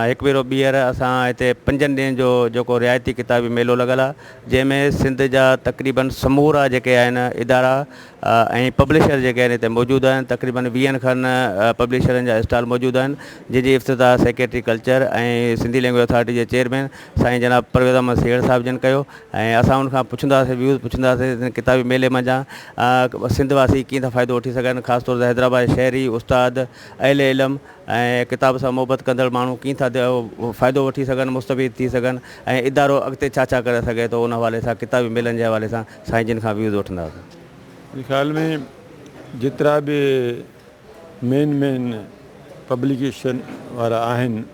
हिकु भेरो ॿीहर असां हिते 5 ॾींहंनि जो जेको रिआयती किताबी मेलो लॻल आहे, जंहिंमें सिंध जा तक़रीबन समूरा जेके आहिनि इदारा ऐं पब्लिशर जेके आहिनि हिते मौजूदु आहिनि। तक़रीबन 20 खनि पब्लिशरनि जा स्टॉल मौजूदु आहिनि, जंहिंजी इफ़्तिताह सेक्रेटरी कल्चर ऐं सिंधी लैंग्वेज अथॉरिटी जे चेयरमैन साईं जनाब परवेज़ अहमद सेठ साहिब जन कयो। ऐं असां उनखां पुछंदासीं, व्यूज़ पुछंदासीं किताबी मेले मंझां सिंध वासी कीअं था फ़ाइदो वठी सघनि, ख़ासि तौर ते हैदराबाद शहरी उस्ताद अहले इल्म ऐं किताब सां मोहबत कंदड़ माण्हू कीअं था फ़ाइदो वठी सघनि, मुस्तफ़ीद थी सघनि, ऐं इदारो अॻिते छा छा करे सघे थो। उन हवाले सां किताबी मेलनि जे हवाले सां साईं जिन खां व्यूज़ वठंदासीं। मुंहिंजे ख़्याल में जेतिरा बि मेन पब्लिकेशन वारा आहिनि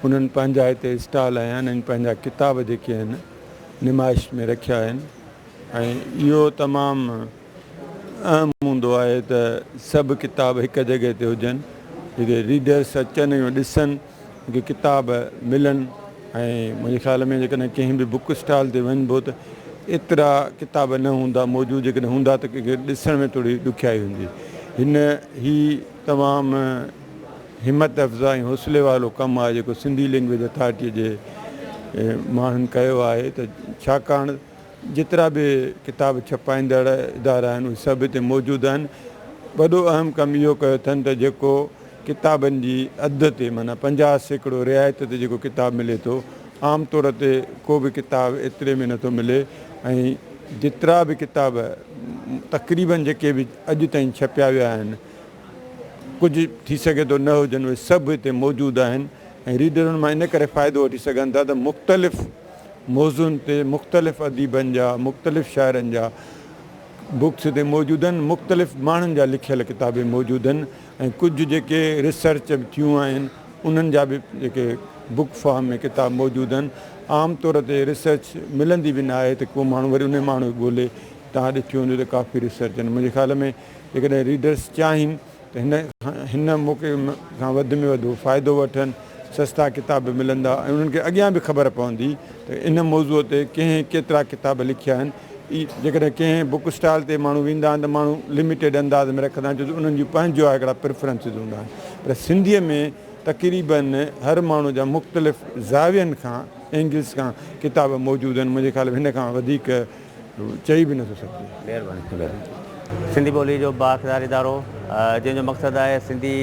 उन्हनि पंहिंजा हिते स्टॉल आहिनि, पंहिंजा किताब जेके आहिनि नुमाइश में रखिया आहिनि। ऐं इहो तमामु अहम हूंदो आहे त सभु किताब हिकु जॻह ते हुजनि, जेके रीडर्स अचनि ऐं ॾिसनि, जेके किताब मिलनि। ऐं मुंहिंजे ख़्याल में जेकॾहिं कंहिं बि बुक स्टॉल ते वञिबो त एतिरा किताब न हूंदा मौजूदु, जेकॾहिं हूंदा त कंहिंखे ॾिसण में थोरी ॾुखियाई हूंदी। ही तमामु हिमत अफ़ज़ा ऐं हौसले वारो कमु आहे जेको सिंधी लैंग्वेज अथॉरिटीअ जे माण्हुनि कयो आहे। त छाकाणि जेतिरा बि किताब छपाईंदड़ इदारा आहिनि उहे सभु हिते मौजूदु आहिनि। वॾो अहम कमु इहो कयो अथनि त जेको किताबनि जी अधु ते माना 50% रिआयत ते जेको किताब मिले थो, आम तौर ते को बि किताब एतिरे में नथो मिले। ऐं जेतिरा बि किताब तक़रीबन जेके बि अॼु ताईं छपिया विया आहिनि, कुझु थी सघे थो न हुजनि, उहे सभु हिते मौजूदु आहिनि। ऐं रीडरुनि मां इन करे फ़ाइदो वठी सघनि था त मुख़्तलिफ़ मौज़ुअनि ते मुख़्तलिफ़ अदीबनि जा, मुख़्तलिफ़ शाइरनि जा बुक्स हिते मौजूदु आहिनि, मुख़्तलिफ़ माण्हुनि जा लिखियल किताबे मौजूदु आहिनि। ऐं कुझु जेके रिसर्च थियूं आहिनि उन्हनि जा बि जेके बुक फॉर्म में किताब मौजूदु आहिनि। आम तौर ते रिसर्च मिलंदी बि न आहे त को माण्हू वरी उन माण्हू ॻोल्हे, तव्हां ॾिठियो हूंदो त काफ़ी रिसर्च आहिनि। मुंहिंजे ख़्याल में जेकॾहिं रीडर्स चाहिनि त हिन मौक़े खां वधि में वधि फ़ाइदो वठनि, सस्ता किताब मिलंदा ऐं उन्हनि खे अॻियां बि ख़बर पवंदी त इन मौज़ूअ ते कंहिं केतिरा किताब लिखिया आहिनि। जेकॾहिं कंहिं बुक स्टॉल ते माण्हू वेंदा आहिनि त माण्हू लिमिटेड अंदाज़ में रखंदा आहिनि, छो त उन्हनि जूं पंहिंजो आहे हिकिड़ा प्रेफरेंसिस हूंदा आहिनि। पर सिंधीअ में तक़रीबन हर माण्हू जा मुख़्तलिफ़ ज़ावियनि खां, एंगल्स खां किताब मौजूदु आहिनि। मुंहिंजे ख़्याल में हिन खां वधीक चई बि नथो सघिजे। महिरबानी। सिंधी ॿोली जो बाख़्तियार इदारो जंहिंजो मक़सदु आहे सिंधी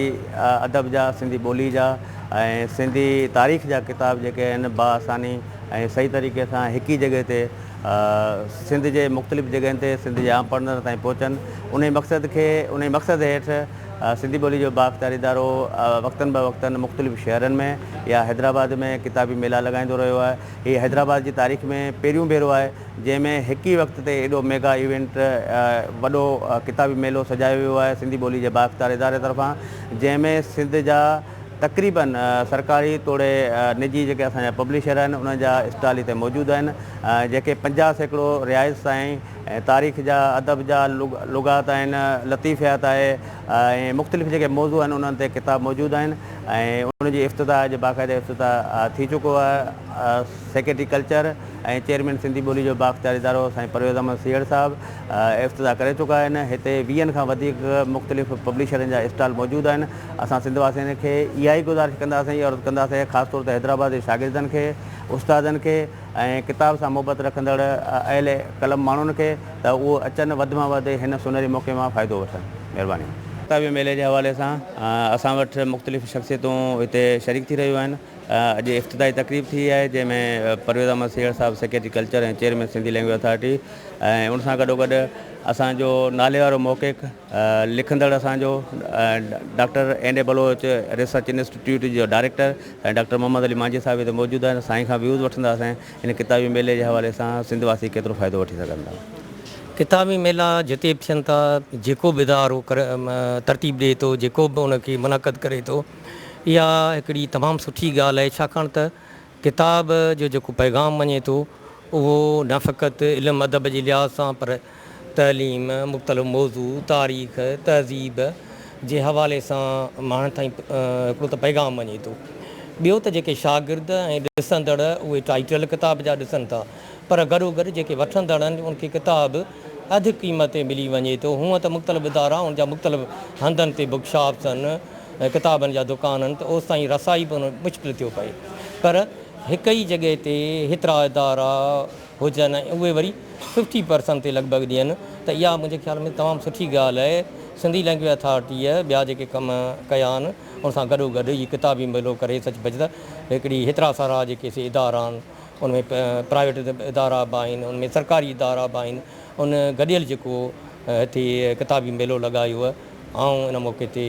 अदब जा, सिंधी ॿोली जा ऐं सिंधी तारीख़ जा किताब जेके आहिनि बाआसानी ऐं सही तरीक़े सां हिक ई जॻह ते सिंध जे मुख़्तलिफ़ जॻहियुनि ते सिंध जे आम पढ़ंदड़ ताईं पहुचनि। उन मक़सद हेठि सिंधी ॿोली जो बाख़्तियार इदारो वक़्तनि ब वक़्तनि मुख़्तलिफ़ शहरनि में या हैदराबाद में किताबी मेला लॻाईंदो रहियो आहे। हीअ हैदराबाद जी तारीख़ में पहिरियों भेरो आहे जंहिंमें हिक ई वक़्त ते एॾो मेगा इवेंट वॾो किताबी मेलो सजायो वियो आहे सिंधी ॿोली जे बाख़्तियार इदारे तरफ़ां, जंहिंमें सिंध जा तक़रीबन सरकारी तोड़े निजी जेके असांजा पब्लिशर आहिनि उन्हनि जा स्टॉल हिते मौजूदु आहिनि, जेके 50% रिआयत सां ऐं तारीख़ जा, अदब जा, लुगात आहिनि, लतीफ़ियात आहे ऐं मुख़्तलिफ़ जेके मौज़ू आहिनि उन्हनि ते किताब मौजूदु आहिनि। ऐं उनजी इफ़्तिताह अॼु बाक़ाइदा इफ़्तिताह थी चुको आहे। सेक्रेटरी कल्चर ऐं चेयरमैन सिंधी ॿोली जो बाख़्तियार इदारो साईं परवेज़ अहमद सेठ साहिबु इफ़्तिताह करे चुका आहिनि। हिते 20 खां वधीक मुख़्तलिफ़ पब्लिशरनि जा स्टॉल मौजूदु आहिनि। असां सिंध वासियुनि खे इहा ई गुज़ारिश कंदासीं, अर्ज़ु कंदासीं ख़ासि तौर ते हैदराबाद जे शागिर्दनि खे, उस्तादनि खे ऐं किताब सां मोहबत रखंदड़ अहले कलम माण्हुनि खे त उहो अचनि, वधि में वधि हिन सुनहरी मौक़े मां फ़ाइदो वठनि। महिरबानी। किताबी मेले जे हवाले सां असां वटि मुख़्तलिफ़ शख़्सियतूं हिते शरीक थी रहियूं आहिनि। अॼु इफ़्तिताही तक़रीब थी आहे जंहिंमें परवेज़ अहमद सेठ साहिबु सेक्रेटरी कल्चर ऐं चेयरमैन सिंधी लैंग्वेज अथॉरिटी ऐं उन सां गॾोगॾु असांजो नाले वारो मौक़िक़ लिखंदड़ असांजो doctor N A Baloch research institute जो डायरेक्टर ऐं डॉक्टर मोहम्मद अली मांझी साहिबु हिते मौजूदु आहिनि। साईं खां व्यूज़ वठंदासीं हिन किताबी मेले जे हवाले सां सिंध वासी केतिरो फ़ाइदो वठी सघनि था। किताबी मेला जिते बि थियनि था, जेको बि इदारो तरतीब ॾिए थो, जेको बि उनखे मुनक़द करे थो, इहा हिकिड़ी तमामु सुठी ॻाल्हि आहे। छाकाणि त किताब जो जेको पैगाम वञे थो उहो न फ़क़ति इल्मु अदब जे लिहाज़ सां पर तइलीम, मुख़्तलिफ़ मौज़ू, तारीख़, तहज़ीब जे हवाले सां माण्हुनि ताईं हिकिड़ो त पैगाम वञे थो। ॿियो त जेके शागिर्द ऐं ॾिसंदड़ उहे टाइटल किताब जा ॾिसनि था, पर गॾोगॾु जेके वठंदड़ आहिनि उनखे किताब अधु क़ीमत ते मिली वञे थो। हूअं त मुख़्तलिफ़ इदारा उनजा मुख़्तलिफ़ हंधनि ते बुक शॉप्स आहिनि, किताबनि जा दुकान आहिनि त ओसि ताईं रसाई बि मुश्किल थियो पए। पर हिक ई जॻह ते हेतिरा इदारा हुजनि ऐं उहे वरी 50% ते लॻभॻि ॾियनि त इहा मुंहिंजे ख़्याल में तमामु सुठी ॻाल्हि आहे। सिंधी लैंग्वेज अथॉरिटीअ ॿिया जेके कम कया आहिनि उन सां गॾोगॾु इहे किताबी मेलो करे सचुपचु त हिकिड़ी हेतिरा सारा जेके से इदारा आहिनि उनमें प्राइवेट इदारा बि आहिनि, उनमें सरकारी इदारा बि आहिनि, उन गॾियल जेको हिते किताबी मेलो लॻायो आहे ऐं इन मौक़े ते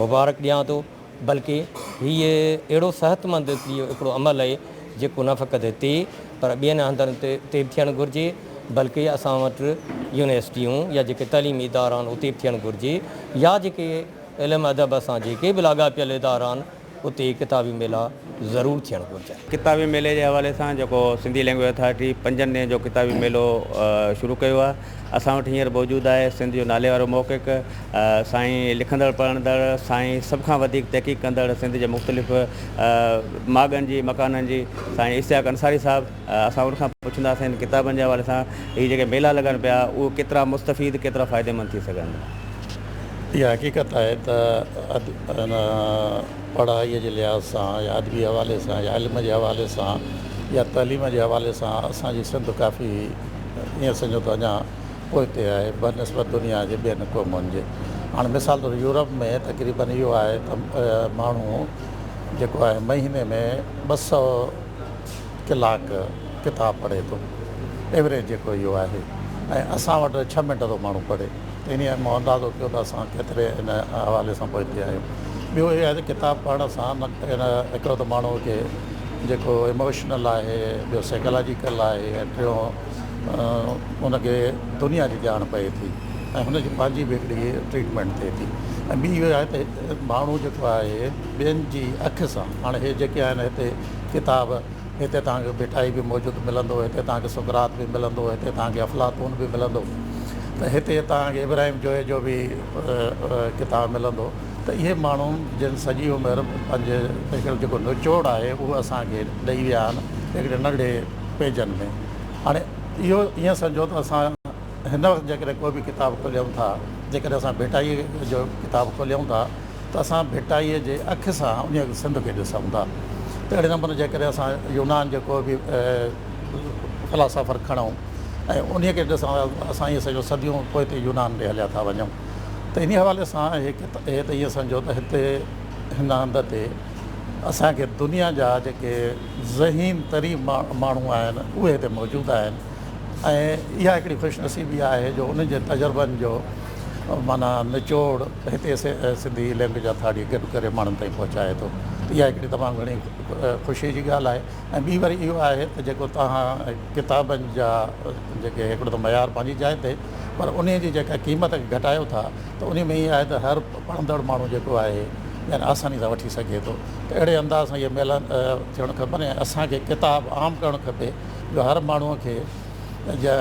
मुबारक ॾियां थो। बल्कि हीअ अहिड़ो सेहतमंद हिकिड़ो अमल आहे जेको न फ़क़ति हिते पर ॿियनि हंधनि ते बि थियणु घुरिजे, बल्कि असां वटि यूनिवर्सिटियूं या जेके तइलीमी इदारा आहिनि उते बि थियणु घुरिजे, या जेके इल्मु अदब सां जेके बि लाॻापियल इदारा आहिनि उते किताबी मेला ज़रूरु थियणु घुरिजे। किताबी मेले जे हवाले सां जेको सिंधी लैंग्वेज अथॉरिटी 5 ॾींहं जो किताबी मेलो शुरू कयो आहे, असां वटि हींअर मौजूदु आहे सिंध जो नाले वारो मौक़िक़ साईं लिखंदड़ पढ़ंदड़ साईं सभ खां वधीक तहक़ीक़ कंदड़ सिंध जे मुख़्तलिफ़ माॻनि जी मकाननि जी साईं इश्तियाक अंसारी साहिबु। असां उनखां पुछंदासीं हिन किताबनि जे हवाले सां हीअ जेके मेला लॻनि पिया उहे केतिरा मुस्तफ़ीद केतिरा फ़ाइदेमंद थी सघनि। इहा हक़ीक़त आहे त पढ़ाईअ जे लिहाज़ सां या अदबी हवाले सां या इल्म जे हवाले सां या तइलीम जे हवाले सां असांजी सिंध काफ़ी ईअं सम्झो त अञा पोइते आहे बनस्बत दुनिया जे ॿियनि क़ौमुनि जे। हाणे मिसाल तौरु यूरोप में तक़रीबन इहो आहे त माण्हू जेको आहे महीने में 200 कलाक किताब पढ़े थो, एवरेज जेको इहो आहे, ऐं असां वटि 6 मिंट थो माण्हू पढ़े। त इन मां अंदाज़ो कयो त असां केतिरे इन हवाले सां पहुते आहियूं। ॿियो इहो आहे त किताब पढ़ण सां हिकिड़ो त माण्हू खे जेको इमोशनल आहे, ॿियो साइकोलॉजिकल आहे, ऐं टियों उनखे दुनिया जी ॼाण पए थी ऐं हुनजी पंहिंजी बि हिकिड़ी ट्रीटमेंट थिए थी। ऐं ॿी इहो आहे त माण्हू जेको आहे ॿियनि जी अखि सां, हाणे हे जेके आहिनि हिते किताब, हिते तव्हांखे मिठाई बि मौजूदु मिलंदो, हिते तव्हांखे सुकरात बि मिलंदो, हिते तव्हांखे अफ़लातून बि मिलंदो, त हिते तव्हांखे इब्राहिम जोए जो बि किताब मिलंदो। त इहे माण्हू जिन सॼी उमिरि पंहिंजे हिकिड़ो जेको निचोड़ आहे उहो असांखे ॾेई विया आहिनि हिकिड़े नंढे पेजनि में। हाणे इहो ईअं सम्झो त असां हिन वक़्तु जेकॾहिं कोई बि किताब खोलियूं था, जेकॾहिं असां भेटाईअ जो किताब खोलियूं था त असां भेटाईअ जे अखि सां उन सिंध खे ॾिसूं था। त अहिड़े नमूने जेकॾहिं असां यूनान जेको बि फ़िलासफ़र खणूं ऐं उन खे ॾिसूं असां ईअं सॼो सदियूं पोइ ते यूनान ॾे हलिया था वञूं। त इन हवाले सां हे त ईअं सम्झो त हिते हिन हंध ते असांखे दुनिया जा जेके ज़हीन तरीन माण्हू आहिनि उहे हिते मौजूदु आहिनि। ऐं इहा हिकिड़ी ख़ुशनसीबी आहे जो उन्हनि जे तजुर्बनि जो माना निचोड़ हिते सिंधी लैंग्वेज अथॉरिटी गॾु करे माण्हुनि ताईं पहुचाए थो। इहा हिकिड़ी तमामु घणी ख़ुशी जी ॻाल्हि आहे। ऐं ॿी वरी इहो आहे त जेको तव्हां किताबनि जा जेके हिकिड़ो त मयारु पंहिंजी जाइ ते, पर उन जी जेका क़ीमत खे घटायो था त उन में इहा आहे त हर पढ़ंदड़ माण्हू जेको आहे यानी आसानी सां वठी सघे थो। त अहिड़े अंदाज़ सां इहे मेला थियणु खपनि ऐं असांखे किताब आम करणु खपे जो हर माण्हूअ खे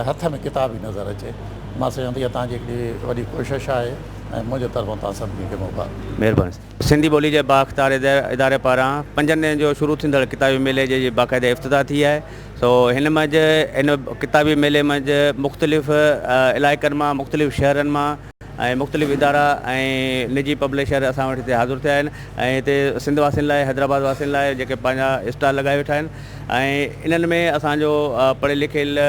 हथ में किताब ई नज़र अचे। मां सम्झां थी इहा तव्हांजी हिकिड़ी वॾी कोशिशि आहे ऐं मुंहिंजे तरफ़ां तव्हां सभिनी खे मुबारक। महिरबानी। सिंधी ॿोली जे बाख़्तियार इदारे पारां 5 ॾींहं जो शुरू थींदड़ किताबी मेले जी बाक़ाइदा इफ़्तिताह थी आहे। सो हिन मंझि इन किताबी मेले मंझि मुख़्तलिफ़ इलाइक़नि मां, मुख़्तलिफ़ शहरनि मां ऐं मुख़्तलिफ़ इदारा ऐं निजी पब्लिशर असां वटि हिते हाज़िर थिया आहिनि ऐं हिते सिंध वासियुनि लाइ, हैदराबाद वासियुनि लाइ जेके पंहिंजा स्टॉल लॻाए वेठा आहिनि। ऐं इन्हनि में असांजो पढ़ियल लिखियल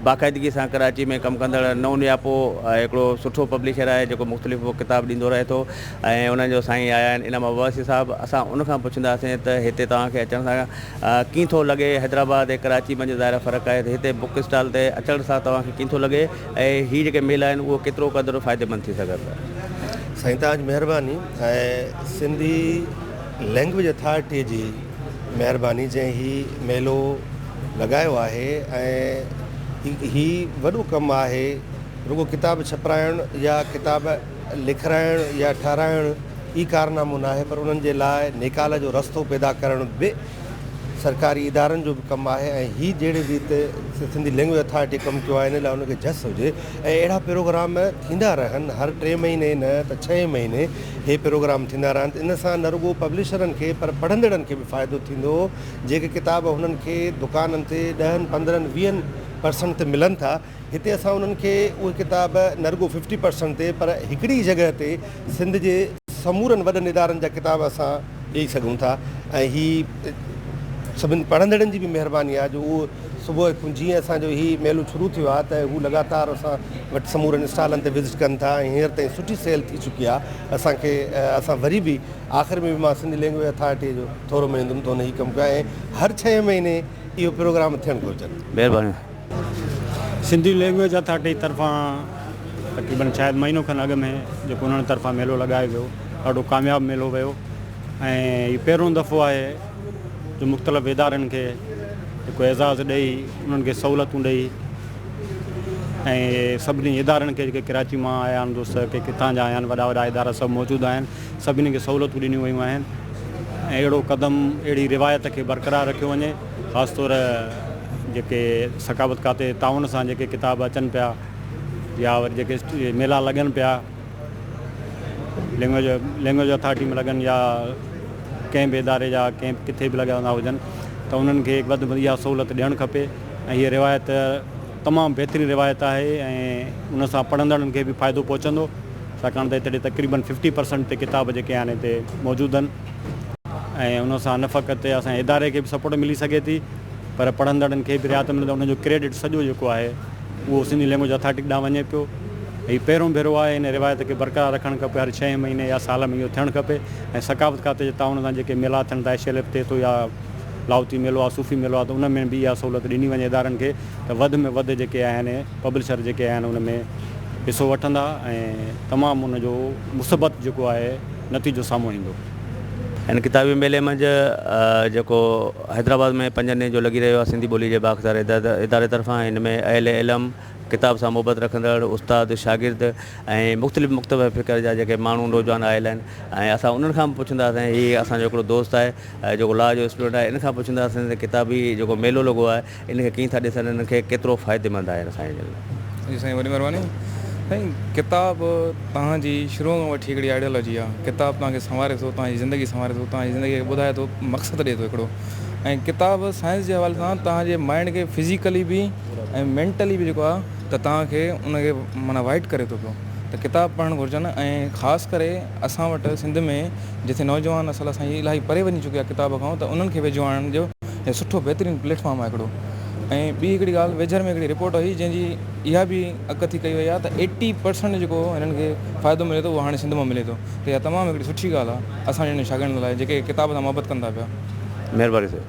बाक़ाइदगी सां कराची में कमु कंदड़ नौनियापो हिकिड़ो सुठो पब्लिशर आहे जेको मुख़्तलिफ़ किताब ॾींदो रहे थो ऐं उन्हनि जो साईं आया आहिनि इनाम अब्बासी साहिबु। असां उनखां पुछंदासीं त हिते तव्हांखे अचण सां कीअं थो लॻे, हैदराबाद ऐं कराची मंझि ज़ाहिर फ़र्क़ु आहे त हिते बुक स्टॉल ते अचण सां तव्हांखे कीअं थो लॻे ऐं हीअ जेके मेला आहिनि उहो केतिरो क़दुरु फ़ाइदेमंद थी सघनि था। साईं तव्हांजी महिरबानी ऐं सिंधी लैंग्वेज अथॉरिटीअ जी महिरबानी जंहिं हीउ मेलो लॻायो आहे ऐं हीउ वॾो कमु आहे। रुगो किताब छपाइणु या किताब लिखाइणु या ठाराइणु ई कारनामो न आहे, पर उन्हनि जे लाइ निकाल जो रस्तो पैदा करणु बि सरकारी इदारनि जो बि कमु आहे। ऐं हीअ जहिड़े रीति सिंधी लैंग्वेज अथॉरिटी कमु कयो आहे इन लाइ उनखे जस हुजे ऐं अहिड़ा प्रोग्राम थींदा रहनि। हर 3 महीने न त 6 महीने हे प्रोग्राम थींदा रहनि। इन सां न रुगो पब्लिशरनि खे पर पढ़ंदड़नि खे बि फ़ाइदो थींदो। जेके किताब हुननि खे दुकाननि ते 10, 15, 20% ते मिलनि था, हिते असां उन्हनि खे उहे किताब न रुगो 50% ते पर हिकिड़ी जॻह ते सिंध जे समूरनि वॾनि इदारनि जा किताब असां ॾेई सघूं था ऐं हीअ सभिनी पढ़ंदड़नि जी बि महिरबानी आहे जो उहो सुबुह जीअं असांजो हीउ मेलो शुरू थियो आहे त हू लगातार असां वटि समूरनि स्टॉलनि ते विज़िट कनि था ऐं हींअर ताईं सुठी सेल थी चुकी आहे असांखे असां वरी बि आख़िर में बि मां सिंधी लैंग्वेज अथॉरिटी जो थोरो महीनो त हुन ई कमु कयो ऐं हर 6 महीने इहो प्रोग्राम थियणु घुरिजनि। महिरबानी। सिंधी लैंग्वेज अथॉरिटी तरफ़ां तक़रीबन शायदि महीनो खनि अॻु में जेको उन्हनि तरफ़ां मेलो लॻायो वियो ॾाढो कामयाबु मेलो वियो ऐं हीउ पहिरियों दफ़ो आहे जो मुख़्तलिफ़ इदारनि खे हिकु एज़ाज़ ॾेई उन्हनि खे सहूलियतूं ॾेई ऐं सभिनी इदारनि खे जेके कराची मां आया आहिनि दोस्त के किथां जा आया आहिनि वॾा वॾा इदारा सभु मौजूदु आहिनि सभिनी खे सहूलियतूं ॾिनियूं वयूं आहिनि ऐं अहिड़ो क़दम अहिड़ी रिवायत खे बरक़रार रखियो वञे ख़ासि तौर जेके सकावत खाते ताउन सां जेके किताब अचनि पिया या वरी जेके मेला लॻनि पिया लैंग्वेज अथॉरिटी में लॻनि या कंहिं बि इदारे जा कंहिं किथे बि लॻा हुजनि त उन्हनि खे वधि में इहा सहूलियत ॾियणु खपे ऐं हीअ रिवायत तमामु बहितरीनु रिवायत आहे ऐं उन सां पढ़ंदड़नि खे बि फ़ाइदो पहुचंदो छाकाणि त हिते तक़रीबन 50% ते किताब जेके आहिनि हिते मौजूदु आहिनि ऐं उन सां न फ़क़ति असांजे इदारे खे बि सपोर्ट मिली सघे थी पर पढ़ंदड़नि खे बि रिआयत मिलंदो उनजो क्रेडिट सॼो जेको आहे उहो सिंधी लैंग्वेज अथॉरिटी ॾांहुं वञे पियो। हीउ पहिरों भेरो आहे इन रिवायत खे बरक़रार रखणु खपे हर 6 महीने या साल में इहो थियणु खपे ऐं सकावत खाते जे ताउन सां जेके मेला थियनि था HLF थिए थो या लाहौती मेलो आहे सूफ़ी मेलो आहे त उन में बि इहा सहूलियत ॾिनी वञे इदारनि खे त वधि में वधि जेके आहिनि पब्लिशर जेके आहिनि उन में हिसो वठंदा ऐं तमामु उनजो मुसबत जेको आहे नतीजो साम्हूं ईंदो। हिन किताबी मेले मंझि जेको हैदराबाद में 5 ॾींहं जो लॻी रहियो आहे सिंधी ॿोली जे बाख़्तार इदारे तरफ़ां हिन में अहले इल्म किताब सां मुहबत रखंदड़ उस्ताद शागिर्द ऐं मुख़्तलिफ़ फ़िक्र जा जेके माण्हू नौजवान आयल आहिनि ऐं असां उन्हनि खां बि पुछंदासीं हीअ असांजो हिकिड़ो दोस्त आहे जेको लॉ जो स्टूडेंट आहे इन खां पुछंदासीं त किताबी जेको मेलो लॻो आहे इन खे कीअं था ॾिसनि इन खे केतिरो फ़ाइदेमंद आहे असांजे लाइ। जी साईं वॾी महिरबानी साईं किताब तव्हांजी शुरू खां वठी हिकिड़ी आइडियोलॉजी आहे किताब तव्हांखे संवारे थो तव्हांजी ज़िंदगी संवारे थो तव्हांजी ज़िंदगी खे ॿुधाए थो मक़सदु ॾिए थो हिकिड़ो ऐं किताब साइंस जे हवाले सां तव्हांजे माइंड खे फिज़िकली बि ऐं मेंटली बि जेको आहे त तव्हांखे उनखे माना वाइट करे थो पियो त किताब पढ़णु घुरिजनि ऐं ख़ासि करे असां वटि सिंध में जिथे नौजवान असल सां इलाही परे वञी चुकिया किताब खां त उन्हनि खे वेझो आणण जो सुठो बहितरीनु प्लेटफॉर्म आहे हिकिड़ो। ऐं ॿी हिकिड़ी ॻाल्हि वेझर में हिकिड़ी रिपोर्ट हुई जंहिंजी इहा बि अॻु थी कई वई आहे त 80% जेको हिननि खे फ़ाइदो मिले थो उहो हाणे सिंध मां मिले थो त इहा तमामु हिकिड़ी सुठी ॻाल्हि आहे असांजे हिन शागिर्दनि लाइ जेके किताब सां मुहबत कंदा पिया। महिरबानी साईं।